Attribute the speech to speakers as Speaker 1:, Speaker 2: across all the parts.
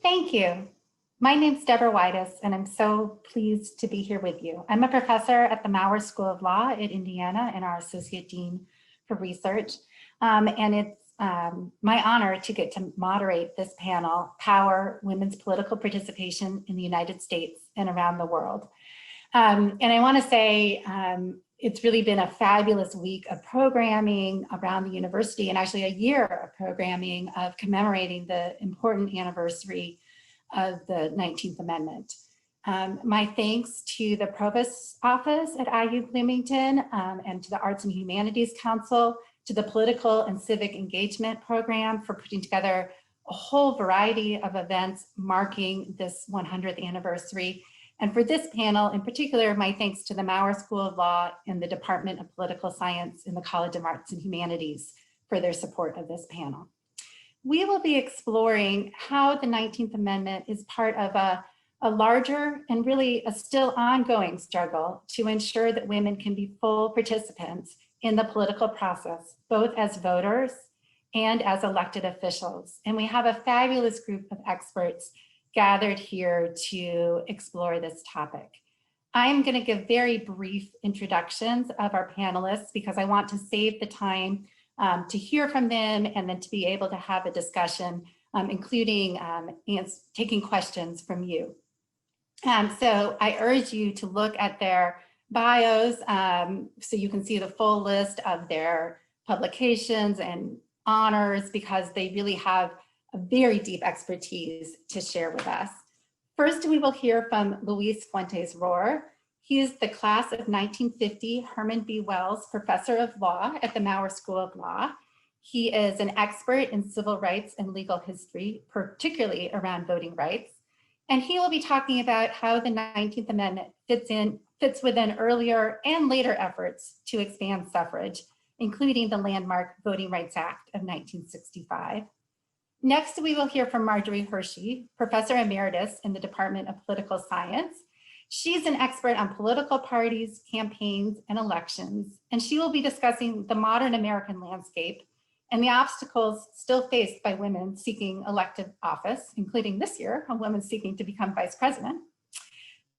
Speaker 1: Thank you. My name's Deborah Widiss, and I'm so pleased to be here with you. I'm a professor at the Maurer School of Law at Indiana and our Associate Dean for Research. And it's my honor to get to moderate this panel, Power, Women's Political Participation in the United States and Around the World. And I want to say it's really been a fabulous week of programming around the university, and actually a year of programming of commemorating the important anniversary of the 19th Amendment. My thanks to the Provost's Office at IU Bloomington and to the Arts and Humanities Council, to the Political and Civic Engagement Program for putting together a whole variety of events marking this 100th anniversary. And for this panel in particular, my thanks to the Maurer School of Law and the Department of Political Science in the College of Arts and Humanities for their support of this panel. We will be exploring how the 19th Amendment is part of a larger and really a still ongoing struggle to ensure that women can be full participants in the political process, both as voters and as elected officials. And we have a fabulous group of experts gathered here to explore this topic. I'm going to give very brief introductions of our panelists because I want to save the time to hear from them and then to be able to have a discussion, including taking questions from you. So I urge you to look at their bios so you can see the full list of their publications and honors because they really have a very deep expertise to share with us. First, we will hear from Luis Fuentes-Rohwer. He is the class of 1950 Herman B. Wells Professor of Law at the Maurer School of Law. He is an expert in civil rights and legal history, particularly around voting rights. And he will be talking about how the 19th Amendment fits within earlier and later efforts to expand suffrage, including the landmark Voting Rights Act of 1965. Next, we will hear from Marjorie Hershey, Professor Emeritus in the Department of Political Science. She's an expert on political parties, campaigns, and elections, and she will be discussing the modern American landscape and the obstacles still faced by women seeking elective office, including this year, a woman seeking to become vice president.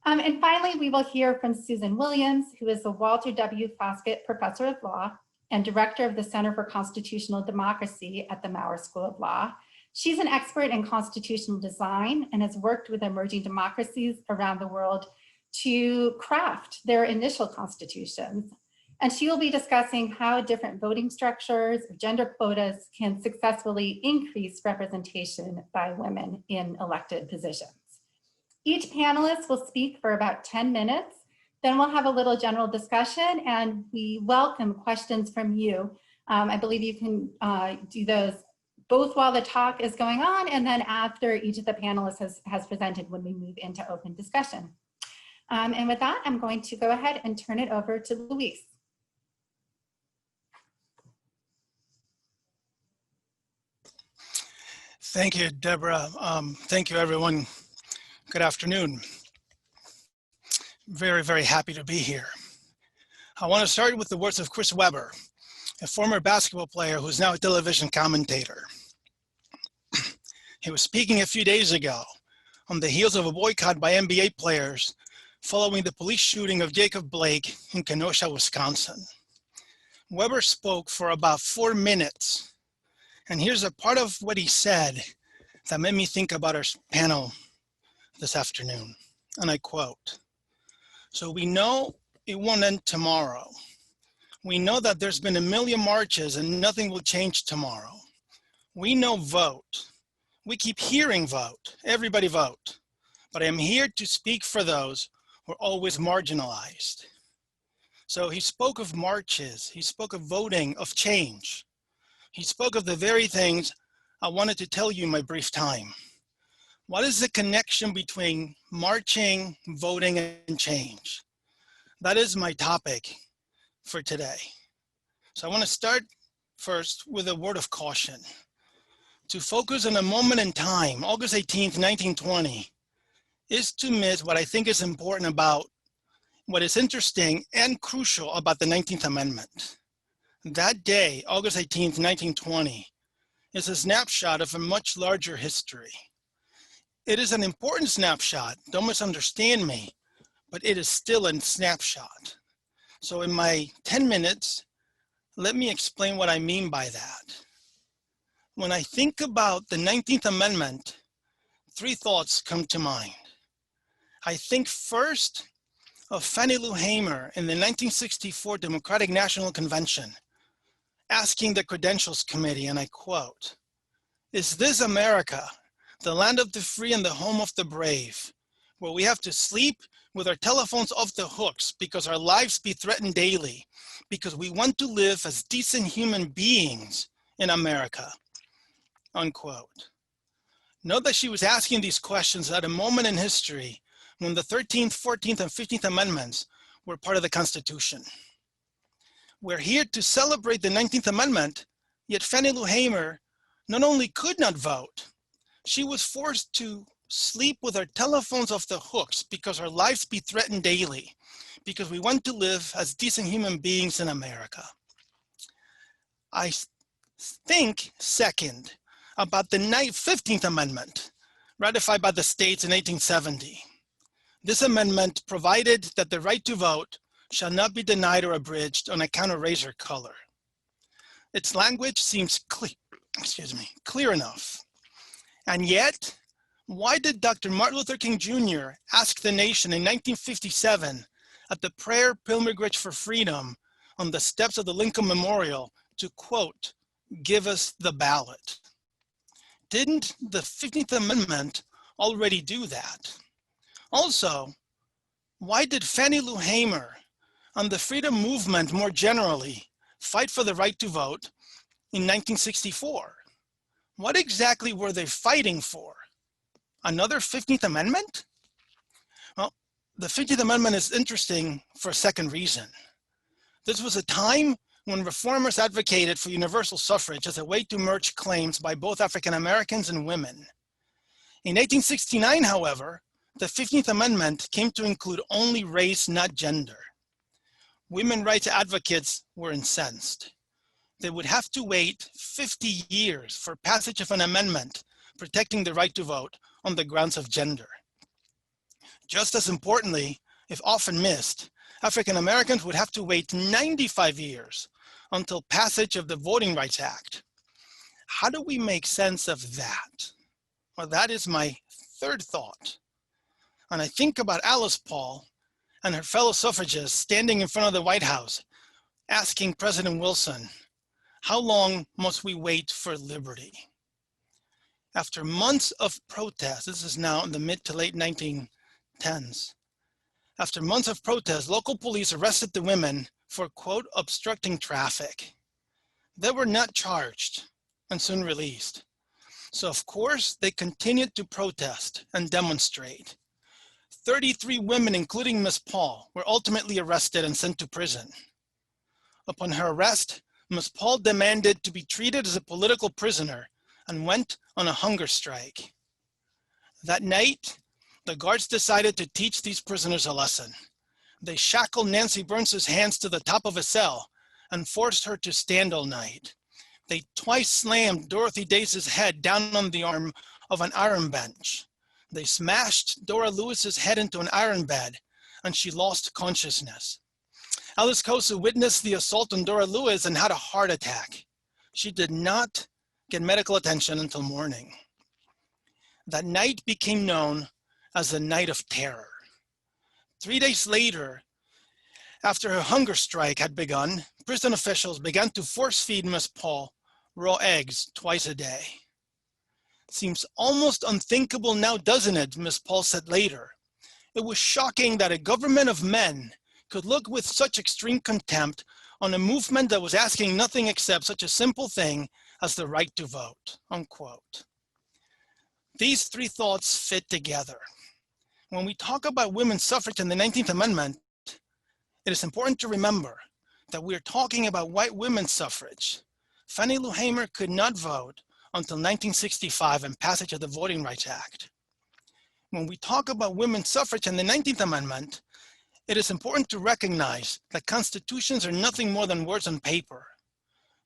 Speaker 1: And finally, we will hear from Susan Williams, who is the Walter W. Foskett Professor of Law and Director of the Center for Constitutional Democracy at the Maurer School of Law. She's an expert in constitutional design and has worked with emerging democracies around the world to craft their initial constitutions. And she will be discussing how different voting structures or gender quotas can successfully increase representation by women in elected positions. Each panelist will speak for about 10 minutes. Then we'll have a little general discussion and we welcome questions from you. I believe you can do those both while the talk is going on and then after each of the panelists has presented when we move into open discussion. And with that, I'm going to go ahead and turn it over to Luis.
Speaker 2: Thank you, Deborah. Thank you, everyone. Good afternoon. Very, very happy to be here. I want to start with the words of Chris Webber, a former basketball player who's now a television commentator. He was speaking a few days ago on the heels of a boycott by NBA players following the police shooting of Jacob Blake in Kenosha, Wisconsin. Webber spoke for about 4 minutes, and here's a part of what he said that made me think about our panel this afternoon, and I quote, "So we know it won't end tomorrow. We know that there's been a million marches and nothing will change tomorrow. We know vote. We keep hearing vote, everybody vote. But I am here to speak for those who are always marginalized." So he spoke of marches, he spoke of voting, of change. He spoke of the very things I wanted to tell you in my brief time. What is the connection between marching, voting, and change? That is my topic for today. So I want to start first with a word of caution. To focus on a moment in time, August 18th, 1920, is to miss what I think is important about what is interesting and crucial about the 19th Amendment. That day, August 18th, 1920, is a snapshot of a much larger history. It is an important snapshot, don't misunderstand me, but it is still a snapshot. So in my 10 minutes, let me explain what I mean by that. When I think about the 19th Amendment, three thoughts come to mind. I think first of Fannie Lou Hamer in the 1964 Democratic National Convention, asking the Credentials Committee, and I quote, "Is this America, the land of the free and the home of the brave, where we have to sleep with our telephones off the hooks because our lives be threatened daily, because we want to live as decent human beings in America," unquote. Note that she was asking these questions at a moment in history when the 13th, 14th, and 15th Amendments were part of the Constitution. We're here to celebrate the 19th Amendment, yet Fannie Lou Hamer not only could not vote, she was forced to sleep with our telephones off the hooks because our lives be threatened daily, because we want to live as decent human beings in America. I think second about the 15th Amendment, ratified by the states in 1870. This amendment provided that the right to vote shall not be denied or abridged on account of race or color. Its language seems clear enough. And yet, why did Dr. Martin Luther King Jr. ask the nation in 1957 at the prayer pilgrimage for freedom on the steps of the Lincoln Memorial to, quote, "give us the ballot"? Didn't the 15th Amendment already do that? Also, why did Fannie Lou Hamer and the freedom movement more generally fight for the right to vote in 1964? What exactly were they fighting for? Another 15th Amendment? Well, the 15th Amendment is interesting for a second reason. This was a time when reformers advocated for universal suffrage as a way to merge claims by both African Americans and women. In 1869, however, the 15th Amendment came to include only race, not gender. Women rights advocates were incensed. They would have to wait 50 years for passage of an amendment protecting the right to vote on the grounds of gender. Just as importantly, if often missed, African Americans would have to wait 95 years until passage of the Voting Rights Act. How do we make sense of that? Well, that is my third thought. And I think about Alice Paul and her fellow suffragists standing in front of the White House asking President Wilson, "How long must we wait for liberty?" After months of protest, this is now in the mid to late 1910s, after months of protest, local police arrested the women for, quote, "obstructing traffic." They were not charged and soon released. So of course, they continued to protest and demonstrate. 33 women, including Miss Paul, were ultimately arrested and sent to prison. Upon her arrest, Miss Paul demanded to be treated as a political prisoner and went on a hunger strike. That night, the guards decided to teach these prisoners a lesson. They shackled Nancy Burns's hands to the top of a cell and forced her to stand all night. They twice slammed Dorothy Dace's head down on the arm of an iron bench. They smashed Dora Lewis's head into an iron bed, and she lost consciousness. Alice Kosu witnessed the assault on Dora Lewis and had a heart attack. She did not get medical attention until morning. That night became known as the Night of Terror. 3 days later, after her hunger strike had begun, prison officials began to force feed Miss Paul raw eggs twice a day. "Seems almost unthinkable now, doesn't it?" Miss Paul said later. "It was shocking that a government of men could look with such extreme contempt on a movement that was asking nothing except such a simple thing as the right to vote," unquote. These three thoughts fit together. When we talk about women's suffrage in the 19th Amendment, it is important to remember that we are talking about white women's suffrage. Fannie Lou Hamer could not vote until 1965 and passage of the Voting Rights Act. When we talk about women's suffrage in the 19th Amendment, it is important to recognize that constitutions are nothing more than words on paper.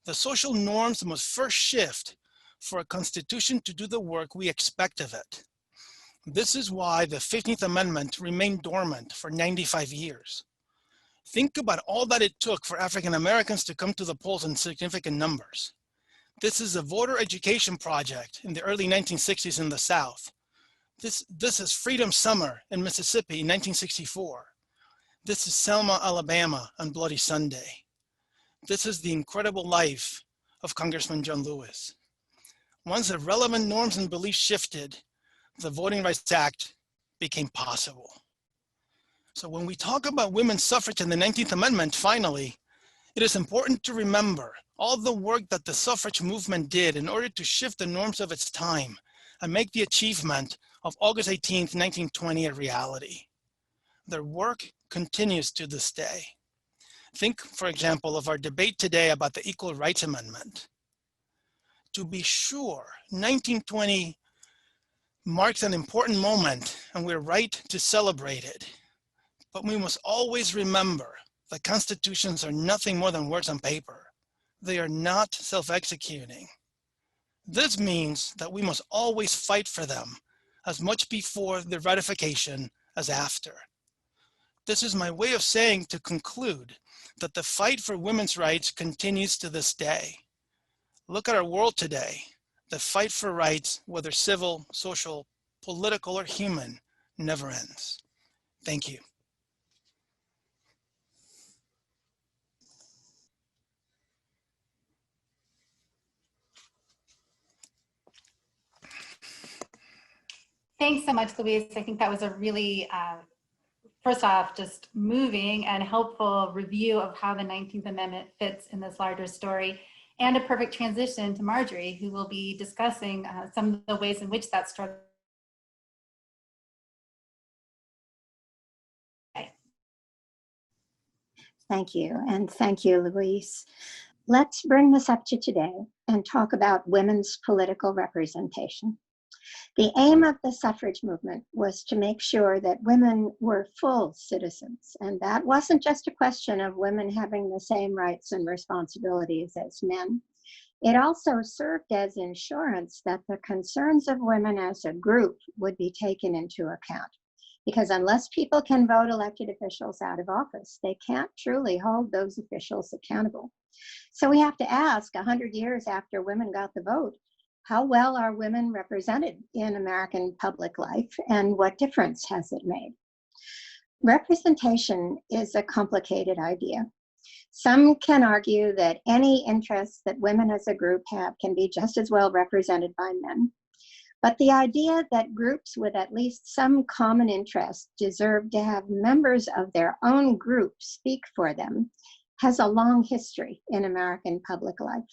Speaker 2: The social norms must first shift for a constitution to do the work we expect of it. This is why the 15th Amendment remained dormant for 95 years. Think about all that it took for African Americans to come to the polls in significant numbers. This is a voter education project in the early 1960s in the South. This is Freedom Summer in Mississippi in 1964. This is Selma, Alabama on Bloody Sunday. This is the incredible life of Congressman John Lewis. Once the relevant norms and beliefs shifted, the Voting Rights Act became possible. So when we talk about women's suffrage in the 19th Amendment, finally, it is important to remember all the work that the suffrage movement did in order to shift the norms of its time and make the achievement of August 18th, 1920 a reality. Their work continues to this day. Think, for example, of our debate today about the Equal Rights Amendment. To be sure, 1920 marks an important moment and we're right to celebrate it. But we must always remember that constitutions are nothing more than words on paper. They are not self-executing. This means that we must always fight for them as much before their ratification as after. This is my way of saying, to conclude, that the fight for women's rights continues to this day. Look at our world today. The fight for rights, whether civil, social, political, or human, never ends. Thank you.
Speaker 1: Thanks so much, Luis. I think that was a really, first off, just moving and helpful review of how the 19th Amendment fits in this larger story, and a perfect transition to Marjorie, who will be discussing some of the ways in which that struggle.
Speaker 3: Thank you, and thank you, Luis. Let's bring this up to today and talk about women's political representation. The aim of the suffrage movement was to make sure that women were full citizens, and that wasn't just a question of women having the same rights and responsibilities as men. It also served as insurance that the concerns of women as a group would be taken into account. Because unless people can vote elected officials out of office, they can't truly hold those officials accountable. So we have to ask, 100 years after women got the vote, how well are women represented in American public life, and what difference has it made? Representation is a complicated idea. Some can argue that any interests that women as a group have can be just as well represented by men. But the idea that groups with at least some common interest deserve to have members of their own group speak for them has a long history in American public life.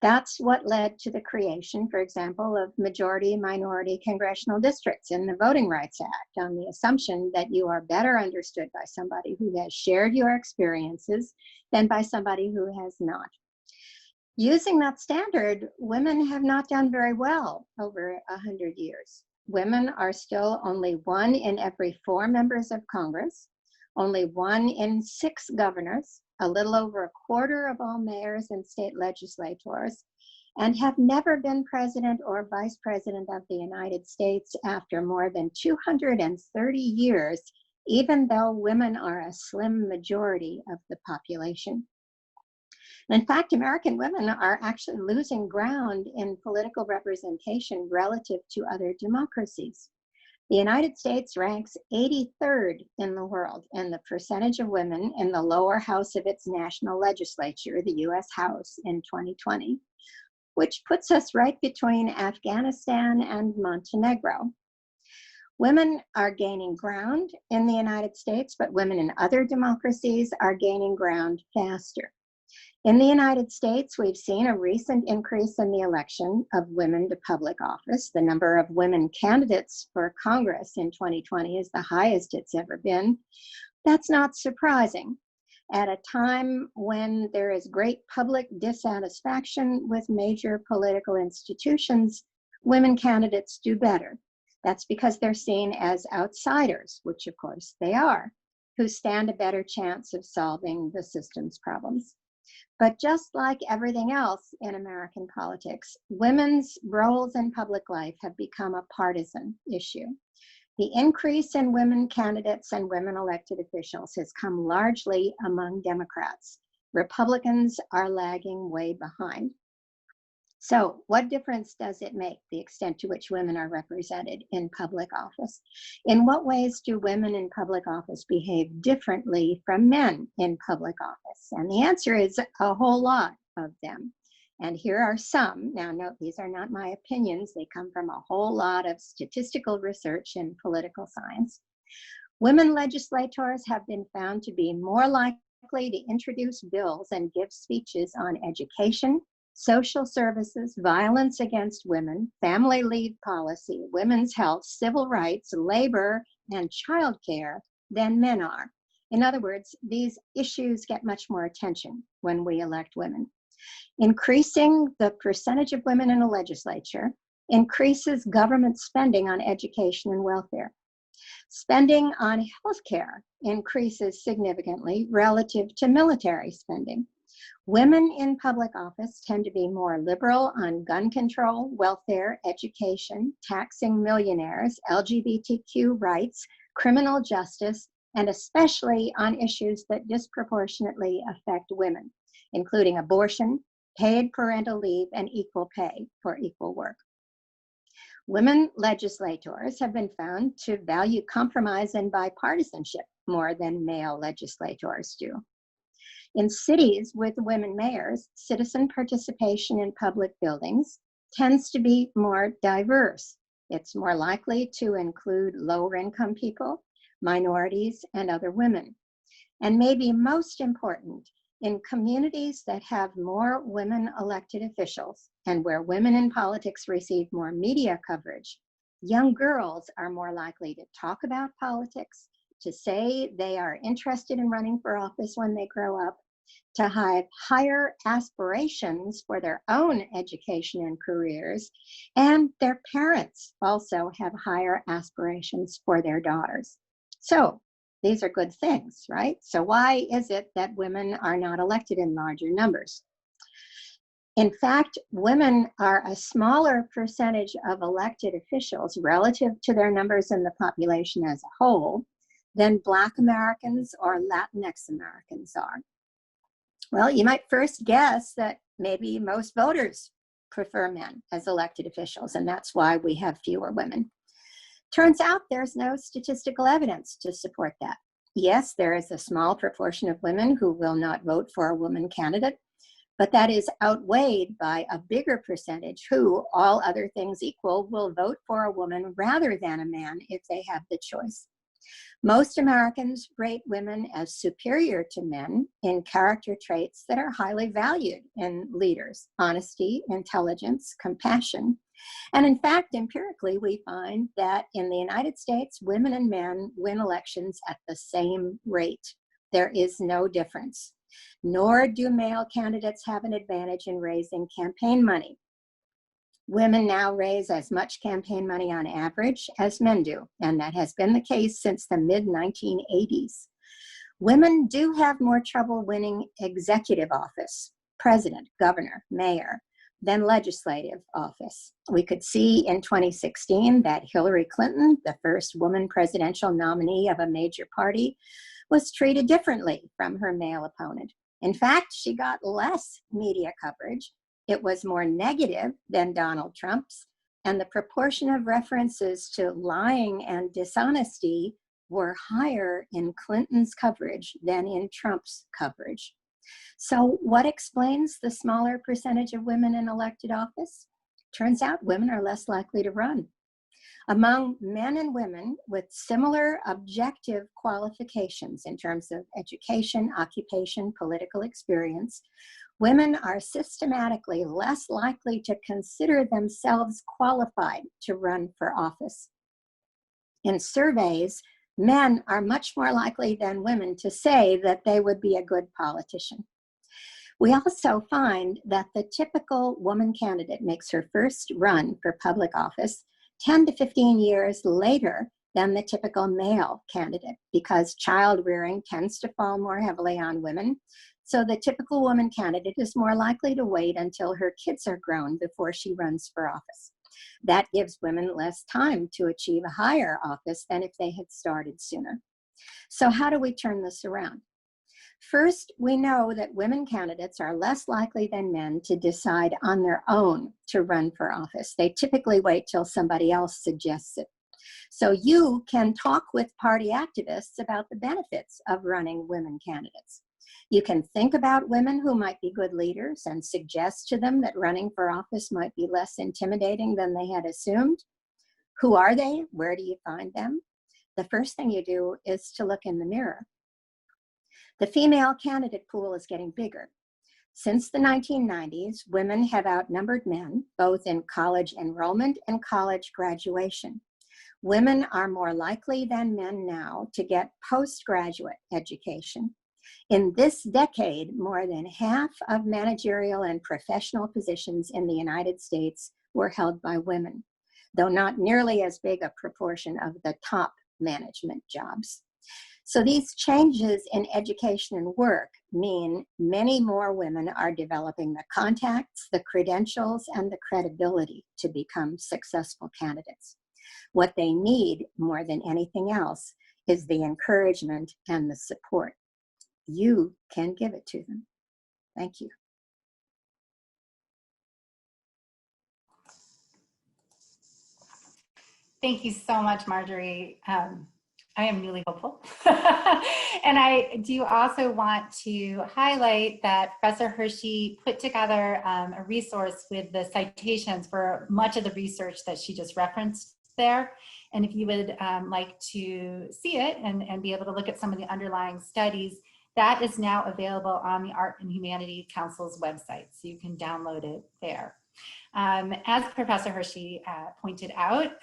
Speaker 3: That's what led to the creation, for example, of majority-minority congressional districts in the Voting Rights Act, on the assumption that you are better understood by somebody who has shared your experiences than by somebody who has not. Using that standard, women have not done very well over 100 years. Women are still only 1 in every 4 members of Congress, only 1 in 6 governors, a little over a quarter of all mayors and state legislators, and have never been president or vice president of the United States after more than 230 years, even though women are a slim majority of the population. In fact, American women are actually losing ground in political representation relative to other democracies. The United States ranks 83rd in the world in the percentage of women in the lower house of its national legislature, the US House, in 2020, which puts us right between Afghanistan and Montenegro. Women are gaining ground in the United States, but women in other democracies are gaining ground faster. In the United States, we've seen a recent increase in the election of women to public office. The number of women candidates for Congress in 2020 is the highest it's ever been. That's not surprising. At a time when there is great public dissatisfaction with major political institutions, women candidates do better. That's because they're seen as outsiders, which of course they are, who stand a better chance of solving the system's problems. But just like everything else in American politics, women's roles in public life have become a partisan issue. The increase in women candidates and women elected officials has come largely among Democrats. Republicans are lagging way behind. So what difference does it make, the extent to which women are represented in public office? In what ways do women in public office behave differently from men in public office? And the answer is a whole lot of them. And here are some. Now, note, these are not my opinions. They come from a whole lot of statistical research in political science. Women legislators have been found to be more likely to introduce bills and give speeches on education, social services, violence against women, family leave policy, women's health, civil rights, labor, and childcare than men are. In other words, these issues get much more attention when we elect women. Increasing the percentage of women in the legislature increases government spending on education and welfare. Spending on healthcare increases significantly relative to military spending. Women in public office tend to be more liberal on gun control, welfare, education, taxing millionaires, LGBTQ rights, criminal justice, and especially on issues that disproportionately affect women, including abortion, paid parental leave, and equal pay for equal work. Women legislators have been found to value compromise and bipartisanship more than male legislators do. In cities with women mayors, citizen participation in public buildings tends to be more diverse. It's more likely to include lower income people, minorities, and other women. And maybe most important, in communities that have more women elected officials and where women in politics receive more media coverage, young girls are more likely to talk about politics, to say they are interested in running for office when they grow up, to have higher aspirations for their own education and careers, and their parents also have higher aspirations for their daughters. So these are good things, right? So why is it that women are not elected in larger numbers? In fact, women are a smaller percentage of elected officials relative to their numbers in the population as a whole than Black Americans or Latinx Americans are. Well, you might first guess that maybe most voters prefer men as elected officials, and that's why we have fewer women. Turns out there's no statistical evidence to support that. Yes, there is a small proportion of women who will not vote for a woman candidate, but that is outweighed by a bigger percentage who, all other things equal, will vote for a woman rather than a man if they have the choice. Most Americans rate women as superior to men in character traits that are highly valued in leaders: honesty, intelligence, compassion. And in fact, empirically, we find that in the United States, women and men win elections at the same rate. There is no difference. Nor do male candidates have an advantage in raising campaign money. Women now raise as much campaign money on average as men do, and that has been the case since the mid-1980s. Women do have more trouble winning executive office, president, governor, mayor, than legislative office. We could see in 2016 that Hillary Clinton, the first woman presidential nominee of a major party, was treated differently from her male opponent. In fact, she got less media coverage. It was more negative than Donald Trump's, and the proportion of references to lying and dishonesty were higher in Clinton's coverage than in Trump's coverage. So what explains the smaller percentage of women in elected office? Turns out women are less likely to run. Among men and women with similar objective qualifications in terms of education, occupation, political experience, women are systematically less likely to consider themselves qualified to run for office. In surveys, men are much more likely than women to say that they would be a good politician. We also find that the typical woman candidate makes her first run for public office 10 to 15 years later than the typical male candidate, because child rearing tends to fall more heavily on women. So the typical woman candidate is more likely to wait until her kids are grown before she runs for office. That gives women less time to achieve a higher office than if they had started sooner. So how do we turn this around? First, we know that women candidates are less likely than men to decide on their own to run for office. They typically wait till somebody else suggests it. So you can talk with party activists about the benefits of running women candidates. You can think about women who might be good leaders and suggest to them that running for office might be less intimidating than they had assumed. Who are they? Where do you find them? The first thing you do is to look in the mirror. The female candidate pool is getting bigger. Since the 1990s, women have outnumbered men, both in college enrollment and college graduation. Women are more likely than men now to get postgraduate education. In this decade, more than half of managerial and professional positions in the United States were held by women, though not nearly as big a proportion of the top management jobs. So these changes in education and work mean many more women are developing the contacts, the credentials, and the credibility to become successful candidates. What they need more than anything else is the encouragement and the support. You can give it to them. Thank you.
Speaker 1: Thank you so much, Marjorie. I am newly hopeful. And I do also want to highlight that Professor Hershey put together a resource with the citations for much of the research that she just referenced there. And if you would like to see it and be able to look at some of the underlying studies, that is now available on the Art and Humanities Council's website, so you can download it there. As Professor Hershey pointed out,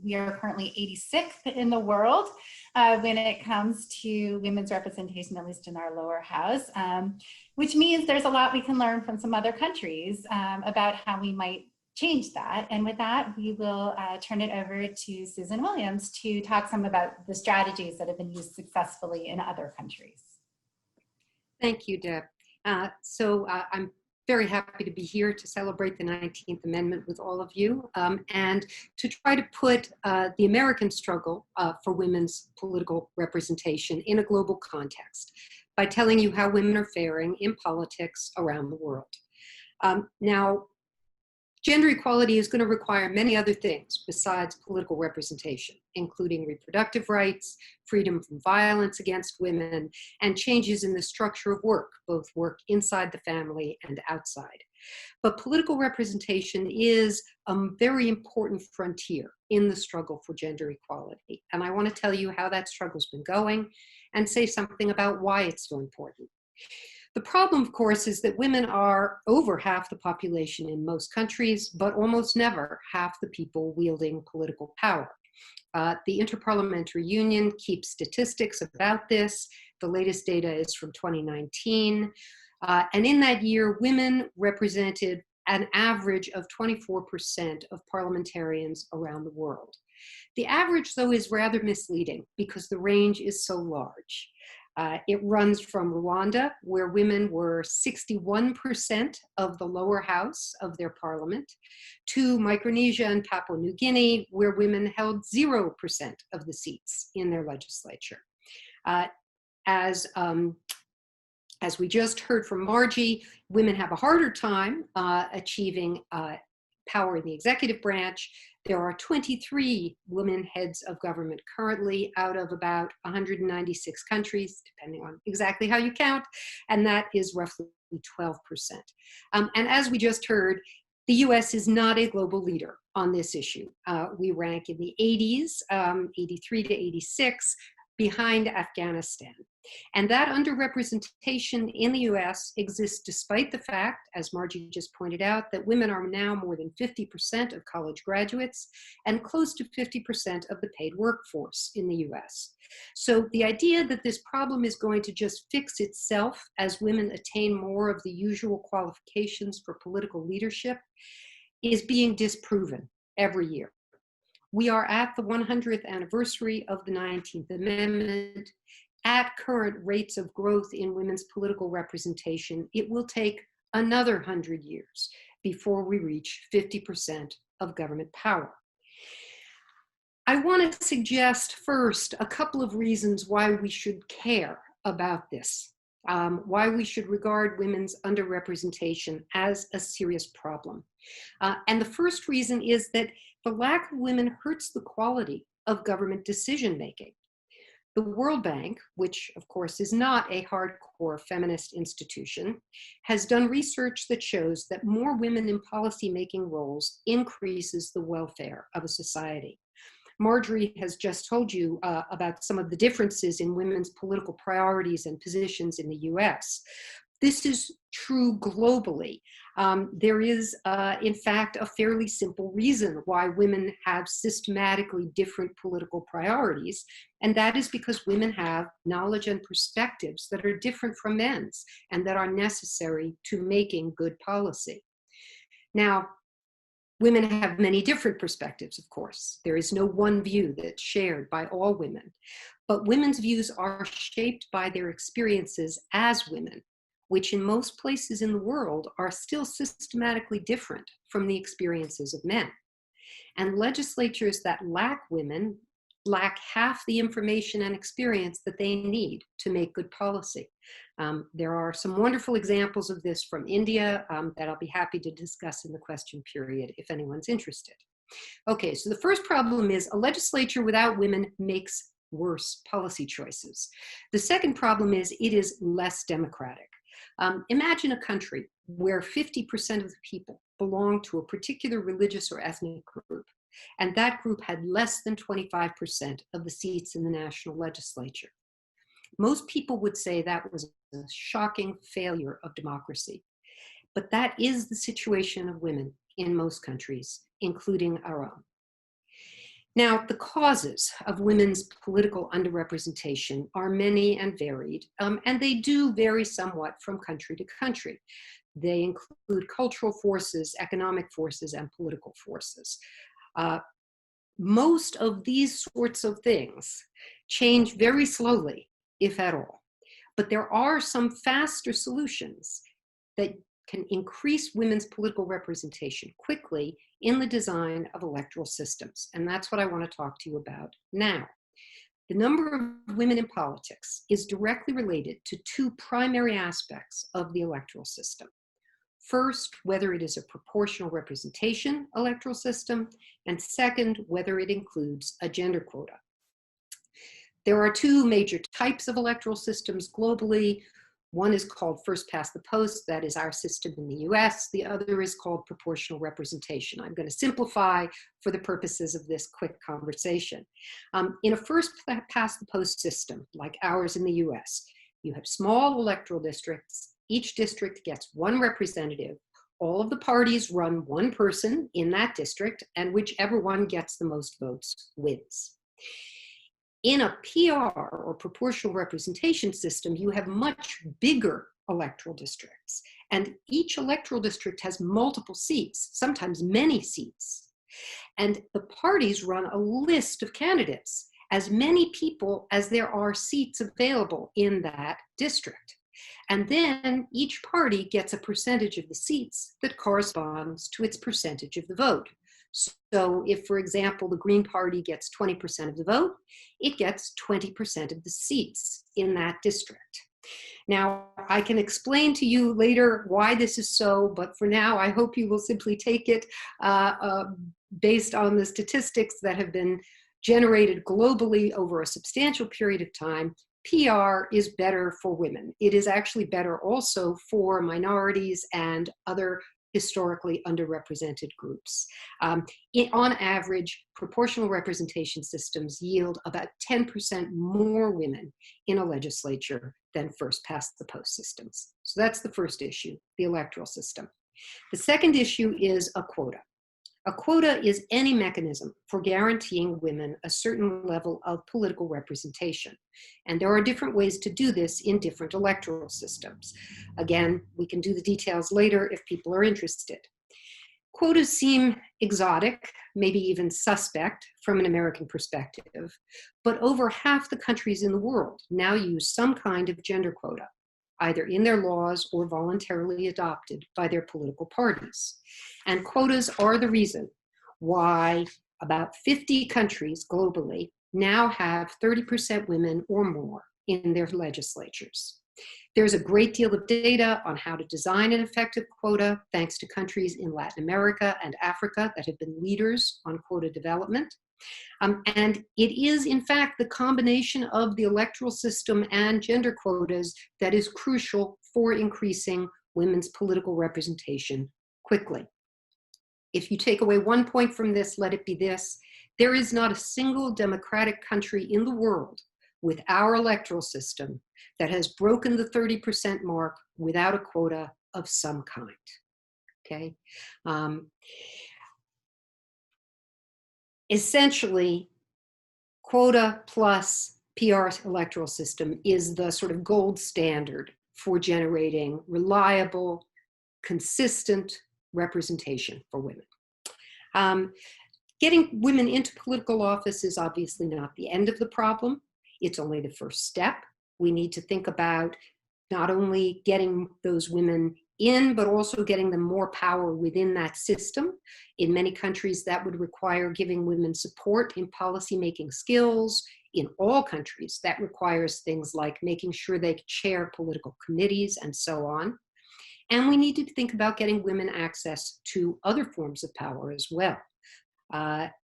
Speaker 1: we are currently 86th in the world when it comes to women's representation, at least in our lower house, which means there's a lot we can learn from some other countries about how we might change that. And with that, we will turn it over to Susan Williams to talk some about the strategies that have been used successfully in other countries.
Speaker 4: Thank you, Deb. I'm very happy to be here to celebrate the 19th Amendment with all of you and to try to put the American struggle for women's political representation in a global context by telling you how women are faring in politics around the world. Now, gender equality is going to require many other things besides political representation, including reproductive rights, freedom from violence against women, and changes in the structure of work, both work inside the family and outside. But political representation is a very important frontier in the struggle for gender equality. And I want to tell you how that struggle's been going and say something about why it's so important. The problem, of course, is that women are over half the population in most countries, but almost never half the people wielding political power. The Interparliamentary Union keeps statistics about this. The latest data is from 2019. And in that year, women represented an average of 24% of parliamentarians around the world. The average, though, is rather misleading because the range is so large. It runs from Rwanda, where women were 61% of the lower house of their parliament, to Micronesia and Papua New Guinea, where women held 0% of the seats in their legislature. As we just heard from Margie, women have a harder time achieving power in the executive branch. There are 23 women heads of government currently out of about 196 countries, depending on exactly how you count, and that is roughly 12%. And as we just heard, the US is not a global leader on this issue. We rank in the 80s, 83 to 86, behind Afghanistan. And that underrepresentation in the US exists despite the fact, as Margie just pointed out, that women are now more than 50% of college graduates and close to 50% of the paid workforce in the US. So the idea that this problem is going to just fix itself as women attain more of the usual qualifications for political leadership is being disproven every year. We are at the 100th anniversary of the 19th Amendment. at current rates of growth in women's political representation, it will take another 100 years before we reach 50% of government power. I want to suggest first a couple of reasons why we should care about this, why we should regard women's underrepresentation as a serious problem. And the first reason is that the lack of women hurts the quality of government decision-making. The World Bank, which of course is not a hardcore feminist institution, has done research that shows that more women in policy-making roles increases the welfare of a society. Marjorie has just told you about some of the differences in women's political priorities and positions in the US. This is true globally. There is, in fact, a fairly simple reason why women have systematically different political priorities, and that is because women have knowledge and perspectives that are different from men's and that are necessary to making good policy. Now, women have many different perspectives, of course. There is no one view that's shared by all women, but women's views are shaped by their experiences as women, which in most places in the world are still systematically different from the experiences of men. And legislatures that lack women lack half the information and experience that they need to make good policy. There are some wonderful examples of this from India that I'll be happy to discuss in the question period if anyone's interested. Okay, so the first problem is a legislature without women makes worse policy choices. The second problem is it is less democratic. Imagine a country where 50% of the people belong to a particular religious or ethnic group, and that group had less than 25% of the seats in the national legislature. Most people would say that was a shocking failure of democracy, but that is the situation of women in most countries, including our own. Now, the causes of women's political underrepresentation are many and varied, and they do vary somewhat from country to country. They include cultural forces, economic forces, and political forces. Most of these sorts of things change very slowly, if at all. But there are some faster solutions that can increase women's political representation quickly in the design of electoral systems. And that's what I want to talk to you about now. The number of women in politics is directly related to two primary aspects of the electoral system. First, whether it is a proportional representation electoral system, and second, whether it includes a gender quota. There are two major types of electoral systems globally. One is called first past the post, that is our system in the US. The other is called proportional representation. I'm going to simplify for the purposes of this quick conversation. In a first past the post system, like ours in the US, you have small electoral districts. Each district gets one representative. All of the parties run one person in that district, and whichever one gets the most votes wins. In a PR or proportional representation system, you have much bigger electoral districts, and each electoral district has multiple seats, sometimes many seats. And the parties run a list of candidates, as many people as there are seats available in that district. And then each party gets a percentage of the seats that corresponds to its percentage of the vote. So if, for example, the Green Party gets 20% of the vote, it gets 20% of the seats in that district. Now, I can explain to you later why this is so, but for now, I hope you will simply take it based on the statistics that have been generated globally over a substantial period of time. PR is better for women. It is actually better also for minorities and other historically underrepresented groups. On average, proportional representation systems yield about 10% more women in a legislature than first past the post systems. So that's the first issue, the electoral system. The second issue is a quota. A quota is any mechanism for guaranteeing women a certain level of political representation. And there are different ways to do this in different electoral systems. Again, we can do the details later if people are interested. Quotas seem exotic, maybe even suspect from an American perspective, but over half the countries in the world now use some kind of gender quota, either in their laws or voluntarily adopted by their political parties. And quotas are the reason why about 50 countries globally now have 30% women or more in their legislatures. There's a great deal of data on how to design an effective quota, thanks to countries in Latin America and Africa that have been leaders on quota development. And it is, in fact, the combination of the electoral system and gender quotas that is crucial for increasing women's political representation quickly. If you take away one point from this, let it be this: there is not a single democratic country in the world with our electoral system that has broken the 30% mark without a quota of some kind, okay? Essentially, quota plus PR electoral system is the sort of gold standard for generating reliable, consistent representation for women. Getting women into political office is obviously not the end of the problem. It's only the first step. We need to think about not only getting those women in, but also getting them more power within that system. In many countries, that would require giving women support in policymaking skills. In all countries, that requires things like making sure they chair political committees and so on. And we need to think about getting women access to other forms of power as well,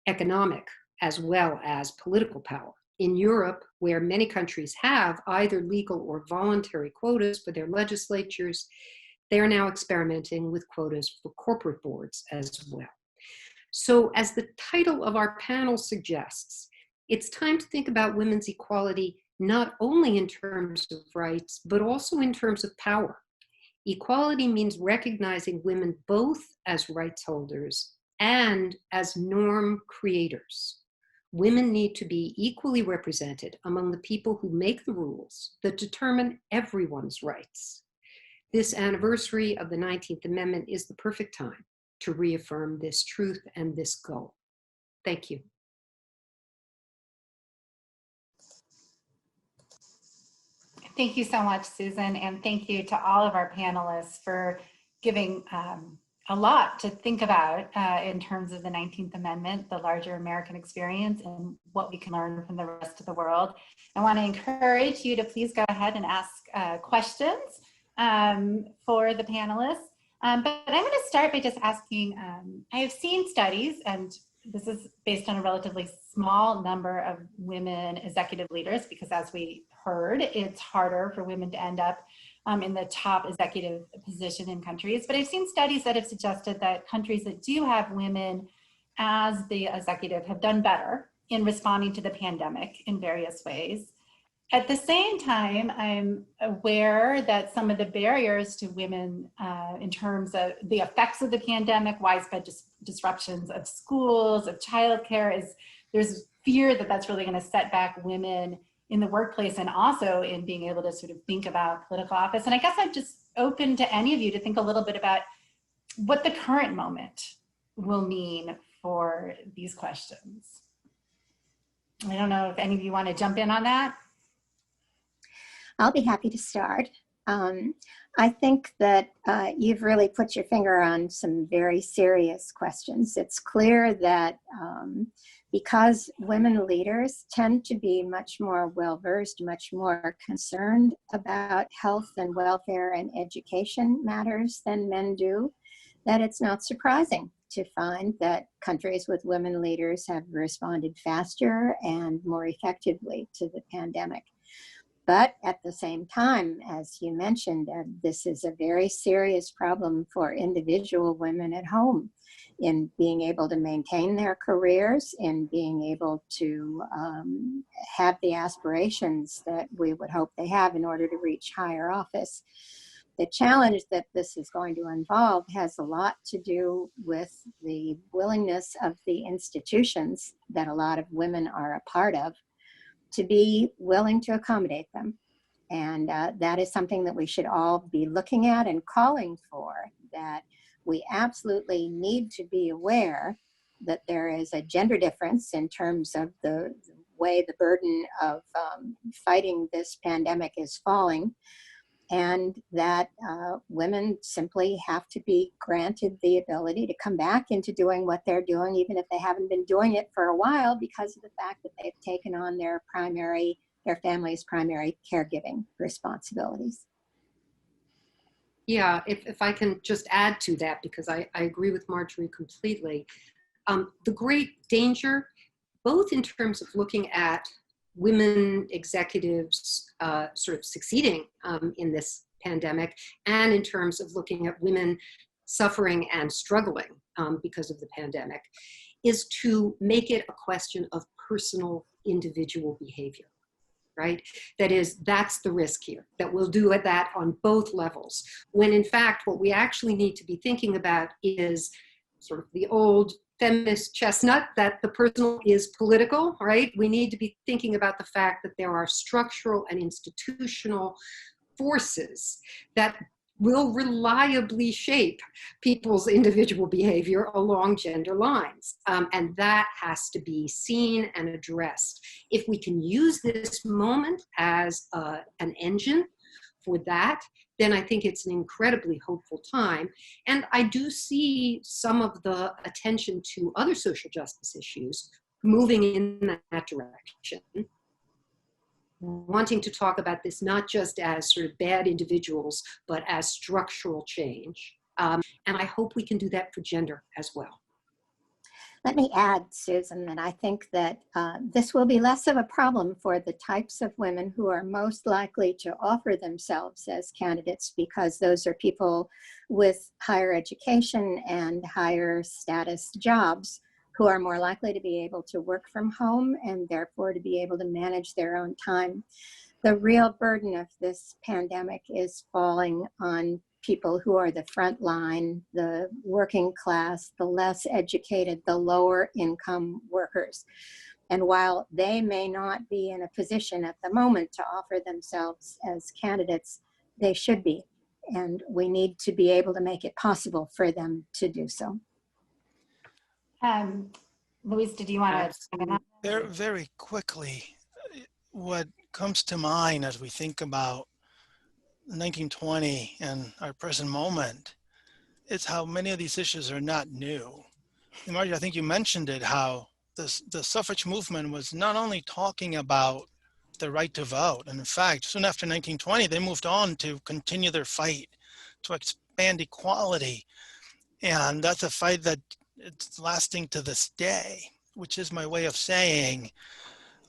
Speaker 4: economic as well as political power. In Europe, where many countries have either legal or voluntary quotas for their legislatures, they are now experimenting with quotas for corporate boards as well. So as the title of our panel suggests, it's time to think about women's equality not only in terms of rights, but also in terms of power. Equality means recognizing women both as rights holders and as norm creators. Women need to be equally represented among the people who make the rules that determine everyone's rights. This anniversary of the 19th Amendment is the perfect time to reaffirm this truth and this goal. Thank you.
Speaker 1: Thank you so much, Susan, and thank you to all of our panelists for giving a lot to think about in terms of the 19th Amendment, the larger American experience, and what we can learn from the rest of the world. I want to encourage you to please go ahead and ask questions for the panelists. But I'm going to start by just asking, I have seen studies, and this is based on a relatively small number of women executive leaders, because as we heard, it's harder for women to end up in the top executive position in countries. But I've seen studies that have suggested that countries that do have women as the executive have done better in responding to the pandemic in various ways. At the same time, I'm aware that some of the barriers to women in terms of the effects of the pandemic, widespread disruptions of schools, of childcare, is there's fear that that's really going to set back women in the workplace and also in being able to sort of think about political office. And I guess I'm just open to any of you to think a little bit about what the current moment will mean for these questions. I don't know if any of you want to jump in on that.
Speaker 3: I'll be happy to start. I think that you've really put your finger on some very serious questions. It's clear that because women leaders tend to be much more well-versed, much more concerned about health and welfare and education matters than men do, that it's not surprising to find that countries with women leaders have responded faster and more effectively to the pandemic. But at the same time, as you mentioned, this is a very serious problem for individual women at home in being able to maintain their careers, in being able to have the aspirations that we would hope they have in order to reach higher office. The challenge that this is going to involve has a lot to do with the willingness of the institutions that a lot of women are a part of to be willing to accommodate them. And that is something that we should all be looking at and calling for, that we absolutely need to be aware that there is a gender difference in terms of the way the burden of fighting this pandemic is falling, and that women simply have to be granted the ability to come back into doing what they're doing, even if they haven't been doing it for a while, because of the fact that they've taken on their family's primary caregiving responsibilities.
Speaker 4: Yeah, if I can just add to that, because I agree with Marjorie completely. The great danger, both in terms of looking at women executives sort of succeeding in this pandemic, and in terms of looking at women suffering and struggling because of the pandemic, is to make it a question of personal individual behavior, right? That is, that's the risk here, that we'll do that on both levels, when in fact what we actually need to be thinking about is sort of the old feminist chestnut that the personal is political, right? We need to be thinking about the fact that there are structural and institutional forces that will reliably shape people's individual behavior along gender lines. And that has to be seen and addressed. If we can use this moment as an engine for that, then I think it's an incredibly hopeful time. And I do see some of the attention to other social justice issues moving in that direction, wanting to talk about this not just as sort of bad individuals, but as structural change. And I hope we can do that for gender as well.
Speaker 3: Let me add, Susan, that I think that this will be less of a problem for the types of women who are most likely to offer themselves as candidates, because those are people with higher education and higher status jobs who are more likely to be able to work from home and therefore to be able to manage their own time. The real burden of this pandemic is falling on people who are the front line, the working class, the less educated, the lower income workers. And while they may not be in a position at the moment to offer themselves as candidates, they should be. And we need to be able to make it possible for them to do so.
Speaker 1: Louise, did you want to?
Speaker 2: Very quickly, what comes to mind as we think about 1920 and our present moment is how many of these issues are not new. And Marjorie, I think you mentioned it, how the suffrage movement was not only talking about the right to vote, and in fact, soon after 1920, they moved on to continue their fight to expand equality. And that's a fight that it's lasting to this day, which is my way of saying,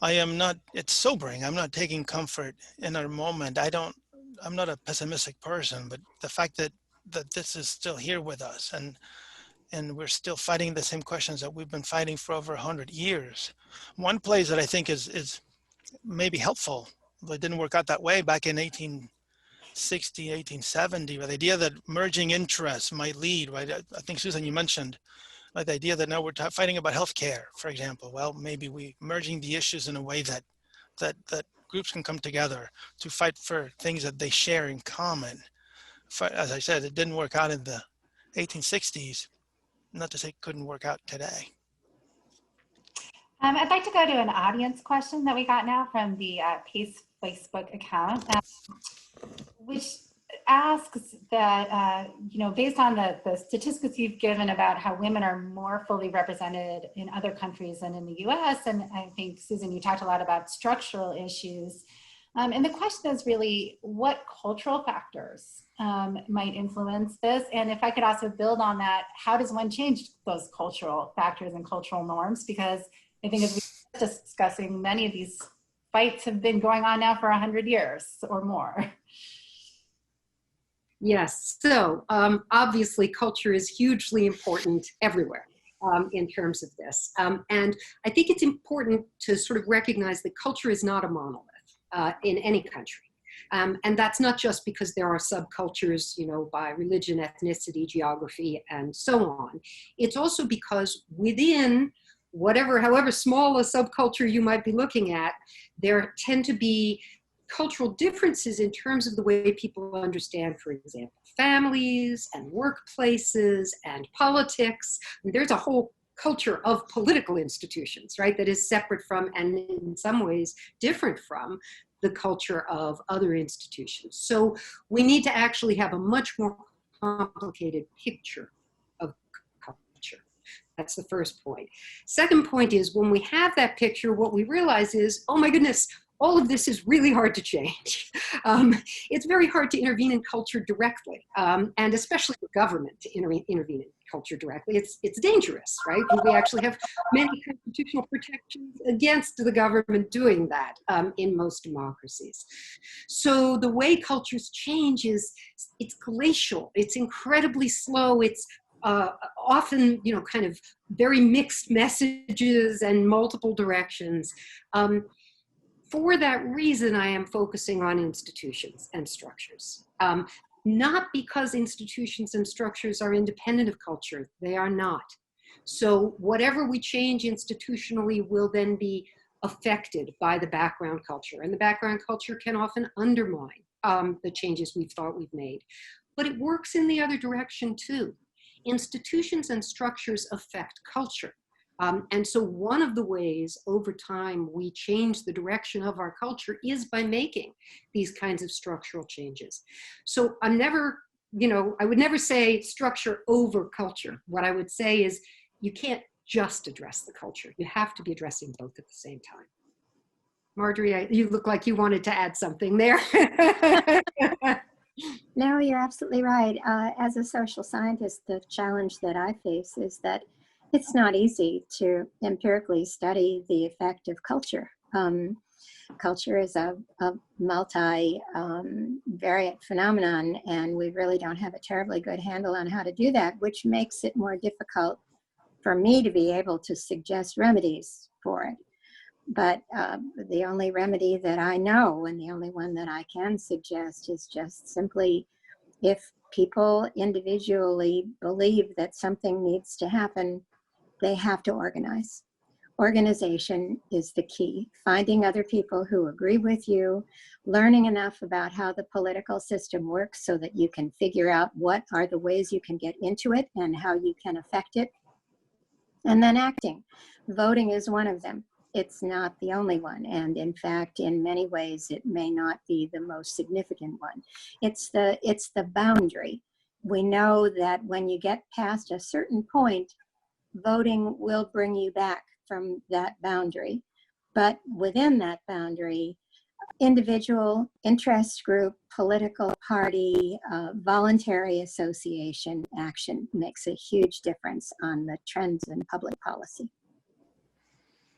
Speaker 2: it's sobering. I'm not taking comfort in our moment. I'm not a pessimistic person, but the fact that this is still here with us and we're still fighting the same questions that we've been fighting for over 100 years. One place that I think is maybe helpful, but it didn't work out that way back in 1860, 1870, with the idea that merging interests might lead, right? I think, Susan, you mentioned like the idea that now we're fighting about healthcare, for example. Well, maybe we merging the issues in a way that groups can come together to fight for things that they share in common. As I said, it didn't work out in the 1860s. Not to say it couldn't work out today.
Speaker 1: I'd like to go to an audience question that we got now from the PACE Facebook account, which asks that, based on the statistics you've given about how women are more fully represented in other countries than in the US, and I think, Susan, you talked a lot about structural issues. And the question is really, what cultural factors might influence this? And if I could also build on that, how does one change those cultural factors and cultural norms? Because I think as we were just discussing, many of these fights have been going on now for 100 years or more.
Speaker 4: Yes, so obviously culture is hugely important everywhere in terms of this. And I think it's important to sort of recognize that culture is not a monolith in any country. And that's not just because there are subcultures, by religion, ethnicity, geography, and so on. It's also because within however small a subculture you might be looking at, there tend to be cultural differences in terms of the way people understand, for example, families and workplaces and politics. And there's a whole culture of political institutions, right, that is separate from and in some ways different from the culture of other institutions. So we need to actually have a much more complicated picture of culture. That's the first point. Second point is, when we have that picture, what we realize is, oh my goodness, all of this is really hard to change. It's very hard to intervene in culture directly, and especially the government to intervene in culture directly. It's dangerous, right? We actually have many constitutional protections against the government doing that in most democracies. So the way cultures change is, it's glacial, it's incredibly slow, it's often, kind of very mixed messages and multiple directions. For that reason, I am focusing on institutions and structures. Not because institutions and structures are independent of culture, they are not. So whatever we change institutionally will then be affected by the background culture. And the background culture can often undermine the changes we've thought we've made. But it works in the other direction too. Institutions and structures affect culture. And so one of the ways over time we change the direction of our culture is by making these kinds of structural changes. So I'm never, I would never say structure over culture. What I would say is, you can't just address the culture. You have to be addressing both at the same time. Marjorie, you look like you wanted to add something there.
Speaker 3: No, you're absolutely right. As a social scientist, the challenge that I face is that it's not easy to empirically study the effect of culture. Culture is a multi-variant phenomenon, and we really don't have a terribly good handle on how to do that, which makes it more difficult for me to be able to suggest remedies for it. But the only remedy that I know, and the only one that I can suggest, is just simply, if people individually believe that something needs to happen, they have to organize. Organization is the key. Finding other people who agree with you, learning enough about how the political system works so that you can figure out what are the ways you can get into it and how you can affect it, and then acting. Voting is one of them. It's not the only one, and in fact, in many ways, it may not be the most significant one. It's the boundary. We know that when you get past a certain point, voting will bring you back from that boundary. But within that boundary, individual, interest group, political party, voluntary association action makes a huge difference on the trends in public policy.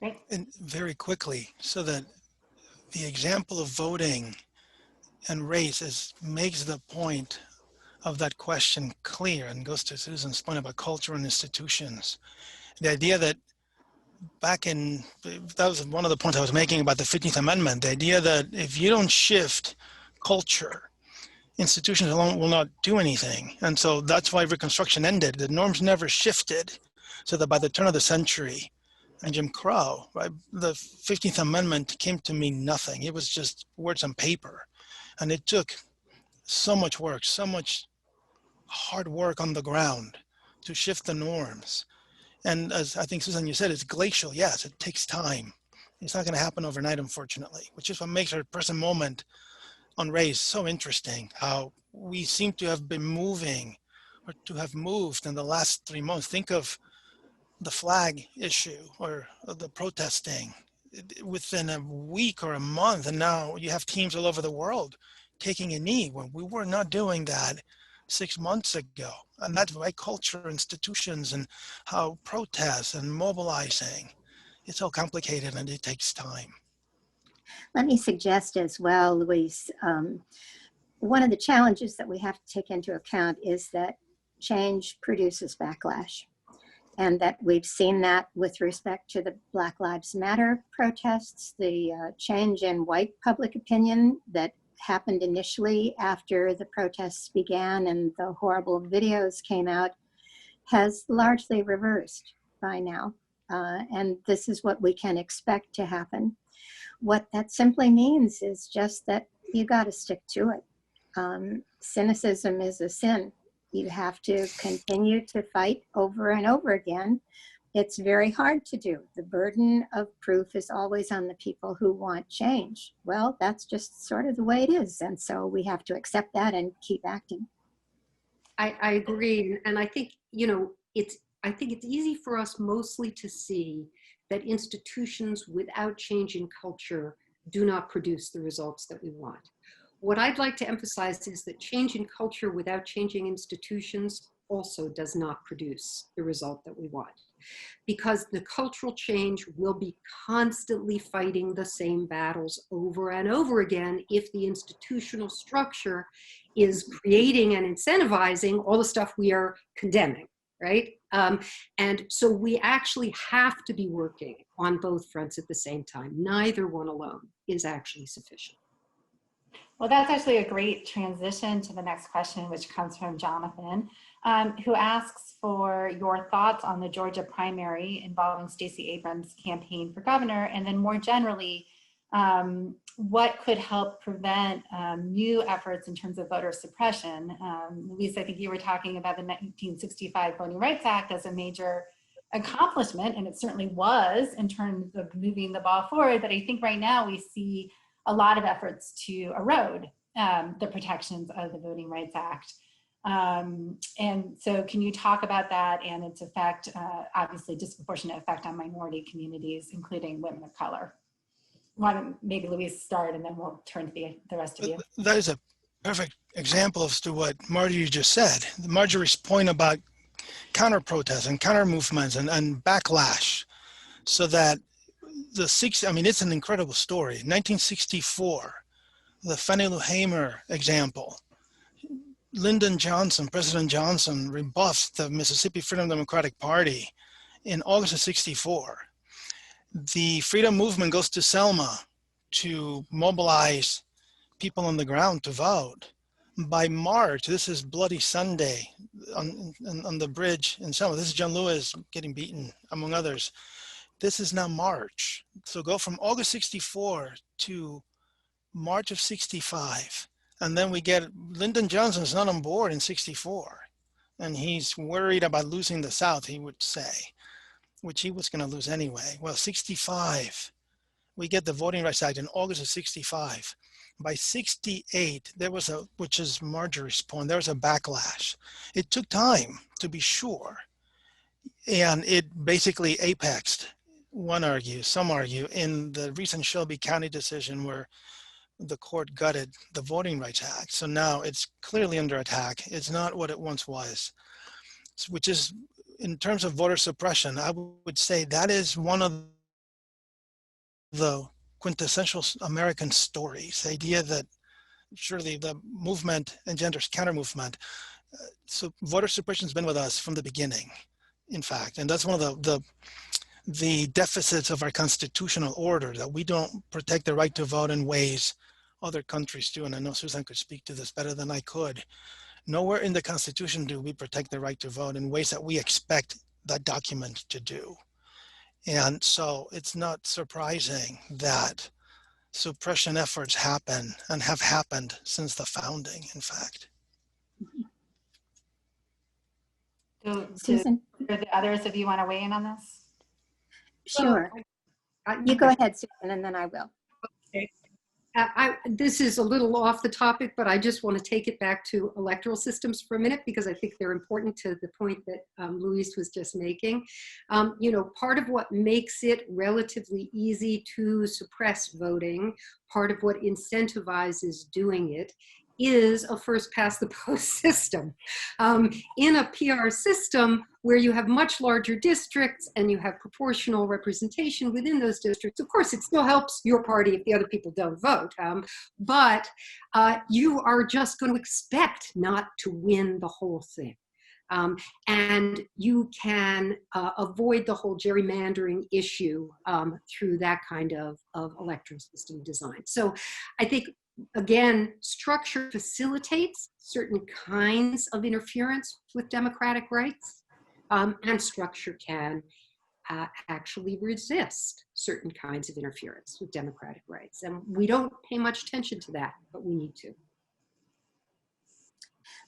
Speaker 1: Great.
Speaker 2: And very quickly, so that the example of voting and race makes the point of that question clear, and goes to Susan's point about culture and institutions. The idea that that was one of the points I was making about the 15th Amendment, the idea that if you don't shift culture, institutions alone will not do anything. And so that's why Reconstruction ended. The norms never shifted, so that by the turn of the century and Jim Crow, right, the 15th Amendment came to mean nothing. It was just words on paper. And it took so much work, so much hard work on the ground to shift the norms. And as I think, Susan, you said, it's glacial. Yes, it takes time. It's not going to happen overnight, unfortunately, which is what makes our present moment on race so interesting, how we seem to have been moving, or to have moved in the last 3 months. Think of the flag issue or the protesting within a week or a month, and now you have teams all over the world taking a knee when we were not doing that 6 months ago. And that's why culture, institutions, and how protests and mobilizing, it's all complicated and it takes time.
Speaker 3: Let me suggest as well, Luis, one of the challenges that we have to take into account is that change produces backlash. And that we've seen that with respect to the Black Lives Matter protests, the change in white public opinion that happened initially after the protests began and the horrible videos came out, has largely reversed by now. And this is what we can expect to happen. What that simply means is just that you got to stick to it. Cynicism is a sin. You have to continue to fight over and over again. It's very hard to do. The burden of proof is always on the people who want change. Well, that's just sort of the way it is. And so we have to accept that and keep acting.
Speaker 4: I agree. And I think, I think it's easy for us mostly to see that institutions without change in culture do not produce the results that we want. What I'd like to emphasize is that change in culture without changing institutions also does not produce the result that we want, because the cultural change will be constantly fighting the same battles over and over again if the institutional structure is creating and incentivizing all the stuff we are condemning, right? And so we actually have to be working on both fronts at the same time. Neither one alone is actually sufficient.
Speaker 1: Well, that's actually a great transition to the next question, which comes from Jonathan, who asks for your thoughts on the Georgia primary involving Stacey Abrams' campaign for governor, and then more generally, what could help prevent new efforts in terms of voter suppression? Luis, I think you were talking about the 1965 Voting Rights Act as a major accomplishment, and it certainly was in terms of moving the ball forward, but I think right now we see a lot of efforts to erode the protections of the Voting Rights Act. And so can you talk about that and its effect, obviously disproportionate effect on minority communities, including women of color? Why don't maybe Luis start and then we'll turn to the rest of you.
Speaker 2: That is a perfect example as to what Marjorie just said. Marjorie's point about counter-protests and counter-movements and backlash, so that it's an incredible story. 1964, the Fannie Lou Hamer example. Lyndon Johnson, President Johnson, rebuffed the Mississippi Freedom Democratic Party in August of '64. The freedom movement goes to Selma to mobilize people on the ground to vote. By March, this is Bloody Sunday on the bridge in Selma. This is John Lewis getting beaten, among others. This is now March. So go from August '64 to March of '65. And then we get Lyndon Johnson's not on board in '64. And he's worried about losing the South, he would say, which he was going to lose anyway. Well, '65, we get the Voting Rights Act in August of '65. By '68, there was which is Marjorie's point, there was a backlash. It took time, to be sure. And it basically apexed, some argue, in the recent Shelby County decision where the court gutted the Voting Rights Act. So now it's clearly under attack. It's not what it once was, which is, in terms of voter suppression, I would say that is one of the quintessential American stories, the idea that surely the movement engenders counter-movement. So voter suppression has been with us from the beginning, in fact, and that's one of the deficits of our constitutional order, that we don't protect the right to vote in ways other countries do. And I know Susan could speak to this better than I could. Nowhere in the Constitution do we protect the right to vote in ways that we expect that document to do. And so it's not surprising that suppression efforts happen and have happened since the founding, in fact.
Speaker 3: Susan?
Speaker 1: Do the others of you want to weigh in on this?
Speaker 3: Sure. You go ahead, Susan, and then I will.
Speaker 4: Okay. This is a little off the topic, but I just want to take it back to electoral systems for a minute, because I think they're important to the point that Luis was just making. Part of what makes it relatively easy to suppress voting, part of what incentivizes doing it, is a first past the post system. In a PR system where you have much larger districts and you have proportional representation within those districts, of course it still helps your party if the other people don't vote, but you are just going to expect not to win the whole thing. And you can avoid the whole gerrymandering issue through that kind of electoral system design. So I think, again, structure facilitates certain kinds of interference with democratic rights, and structure can actually resist certain kinds of interference with democratic rights. And we don't pay much attention to that, but we need to.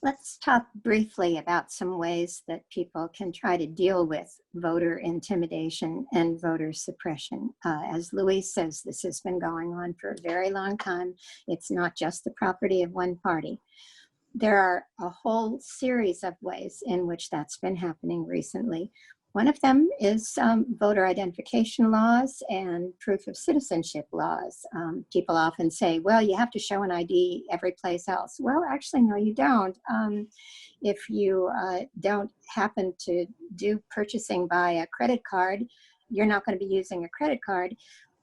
Speaker 3: Let's talk briefly about some ways that people can try to deal with voter intimidation and voter suppression. As Louise says, this has been going on for a very long time. It's not just the property of one party. There are a whole series of ways in which that's been happening recently. One of them is voter identification laws and proof of citizenship laws. People often say, well, you have to show an ID every place else. Well, actually, no, you don't. If you don't happen to do purchasing by a credit card, you're not going to be using a credit card.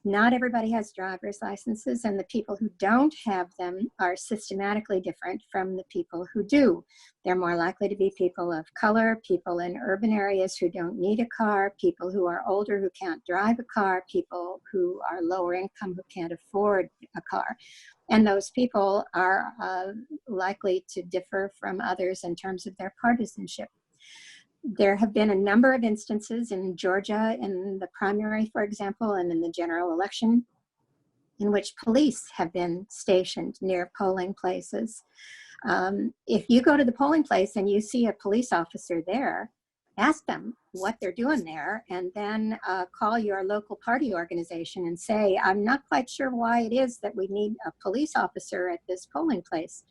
Speaker 3: Not everybody has driver's licenses, and the people who don't have them are systematically different from the people who do. They're more likely to be people of color, people in urban areas who don't need a car, people who are older who can't drive a car, people who are lower income who can't afford a car. And those people are likely to differ from others in terms of their partisanship. There have been a number of instances in Georgia in the primary, for example, and in the general election, in which police have been stationed near polling places. If you go to the polling place and you see a police officer there, ask them what they're doing there, and then call your local party organization and say, I'm not quite sure why it is that we need a police officer at this polling place.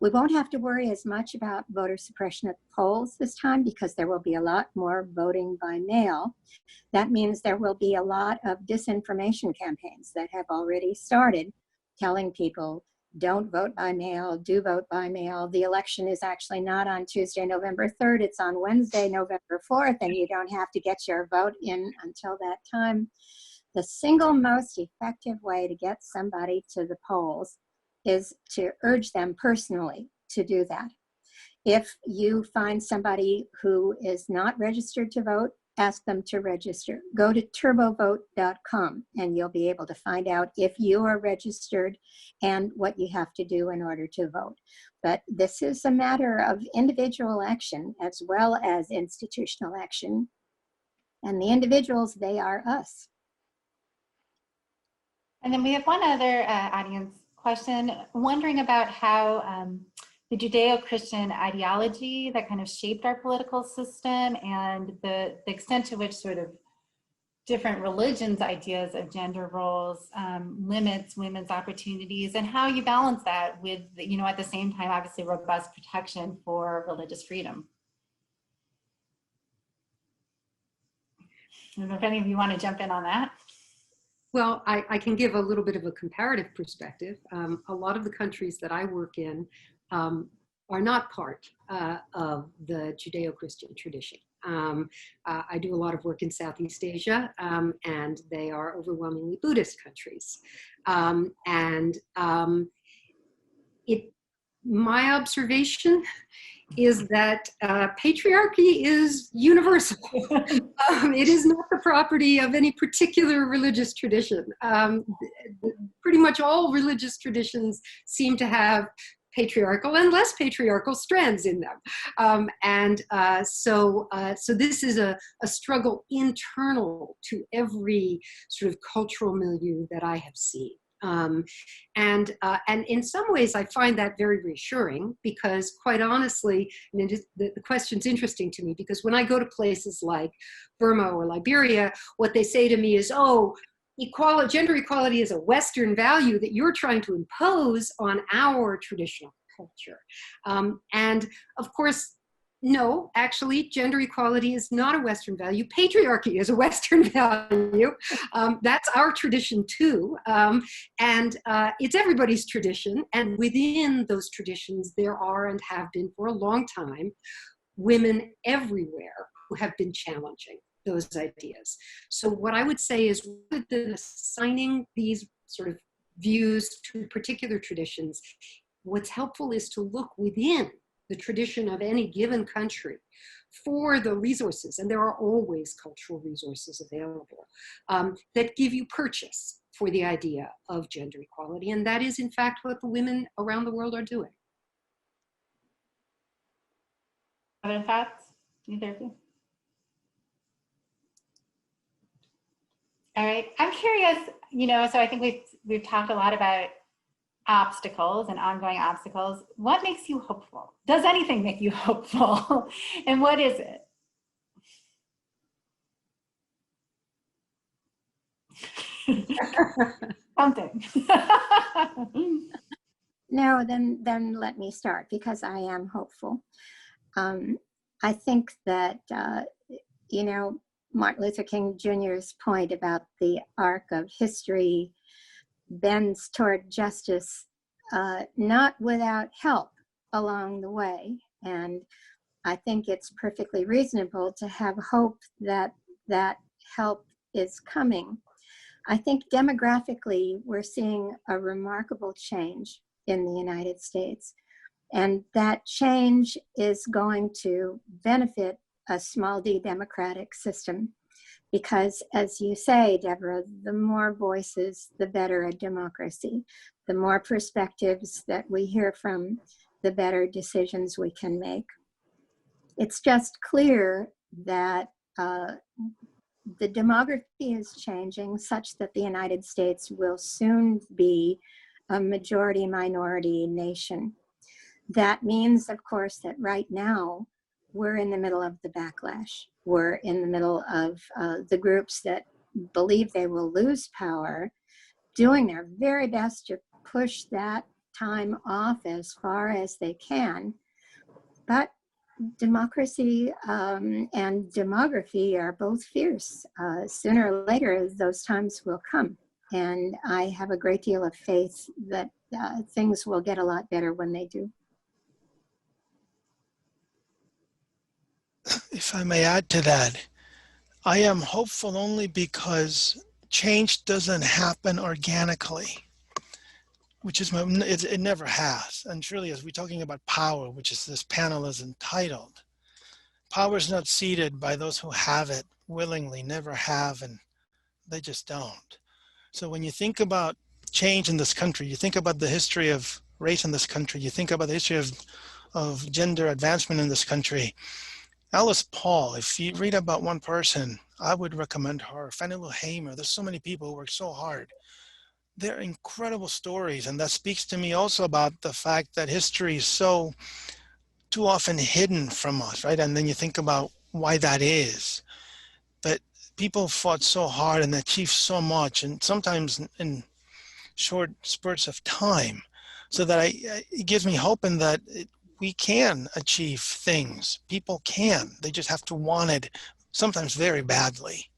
Speaker 3: We won't have to worry as much about voter suppression at the polls this time because there will be a lot more voting by mail. That means there will be a lot of disinformation campaigns that have already started telling people, don't vote by mail, do vote by mail. The election is actually not on Tuesday, November 3rd, it's on Wednesday, November 4th, and you don't have to get your vote in until that time. The single most effective way to get somebody to the polls is to urge them personally to do that. If you find somebody who is not registered to vote, ask them to register. Go to turbovote.com and you'll be able to find out if you are registered and what you have to do in order to vote. But this is a matter of individual action as well as institutional action. And the individuals, they are us.
Speaker 1: And then we have one other audience question, wondering about how the Judeo-Christian ideology that kind of shaped our political system and the extent to which sort of different religions' ideas of gender roles limits women's opportunities, and how you balance that with, you know, at the same time, obviously robust protection for religious freedom. I don't know if any of you want to jump in on that.
Speaker 4: Well, I can give a little bit of a comparative perspective. A lot of the countries that I work in are not part of the Judeo-Christian tradition. I do a lot of work in Southeast Asia, and they are overwhelmingly Buddhist countries. My observation is that patriarchy is universal. It is not the property of any particular religious tradition. Pretty much all religious traditions seem to have patriarchal and less patriarchal strands in them. So this is a struggle internal to every sort of cultural milieu that I have seen. And in some ways I find that very reassuring, because quite honestly, the question's interesting to me, because when I go to places like Burma or Liberia, what they say to me is, oh, gender equality is a Western value that you're trying to impose on our traditional culture. And of course, no, actually, gender equality is not a Western value. Patriarchy is a Western value. That's our tradition too. And it's everybody's tradition. And within those traditions, there are and have been for a long time women everywhere who have been challenging those ideas. So what I would say is, rather than assigning these sort of views to particular traditions, what's helpful is to look within the tradition of any given country for the resources, and there are always cultural resources available, that give you purchase for the idea of gender equality. And that is, in fact, what the women around the world are doing.
Speaker 1: Other thoughts, either of you? All right. I'm curious, so I think we've talked a lot about obstacles and ongoing obstacles. What makes you hopeful? Does anything make you hopeful? And what is it? Something.
Speaker 3: No, then let me start, because I am hopeful. I think that, Martin Luther King Jr.'s point about the arc of history bends toward justice, not without help along the way. And I think it's perfectly reasonable to have hope that that help is coming. I think demographically, we're seeing a remarkable change in the United States. And that change is going to benefit a small d democratic system, because, as you say, Deborah, the more voices, the better a democracy. The more perspectives that we hear from, the better decisions we can make. It's just clear that the demography is changing such that the United States will soon be a majority-minority nation. That means, of course, that right now we're in the middle of the backlash. We're in the middle of the groups that believe they will lose power, doing their very best to push that time off as far as they can. But democracy and demography are both fierce. Sooner or later, those times will come. And I have a great deal of faith that things will get a lot better when they do.
Speaker 2: If I may add to that, I am hopeful only because change doesn't happen organically, which is it never has. And surely, as we're talking about power, which is this panel is entitled, power is not ceded by those who have it willingly, never have, and they just don't. So when you think about change in this country, you think about the history of race in this country, you think about the history of gender advancement in this country. Alice Paul, if you read about one person, I would recommend her. Fannie Lou Hamer, there's so many people who work so hard. They're incredible stories, and that speaks to me also about the fact that history is so too often hidden from us, right? And then you think about why that is. But people fought so hard and achieved so much, and sometimes in short spurts of time, so that it gives me hope in that we can achieve things. People can. They just have to want it, sometimes very badly,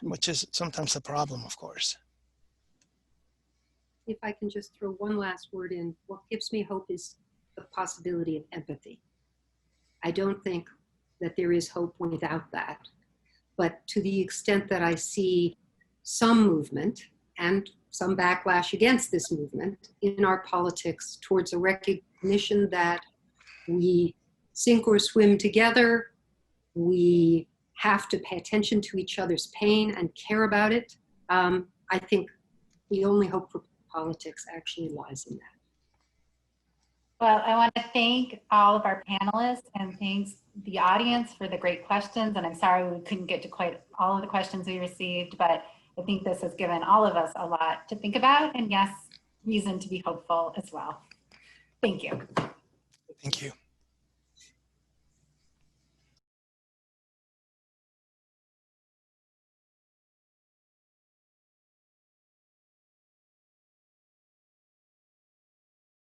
Speaker 2: which is sometimes the problem, of course.
Speaker 4: If I can just throw one last word in, what gives me hope is the possibility of empathy. I don't think that there is hope without that. But to the extent that I see some movement and some backlash against this movement in our politics towards a recognition that we sink or swim together, we have to pay attention to each other's pain and care about it, I think the only hope for politics actually lies in that.
Speaker 1: Well, I want to thank all of our panelists and thanks the audience for the great questions. And I'm sorry we couldn't get to quite all of the questions we received, but I think this has given all of us a lot to think about, and yes, reason to be hopeful as well. Thank you.
Speaker 2: Thank you.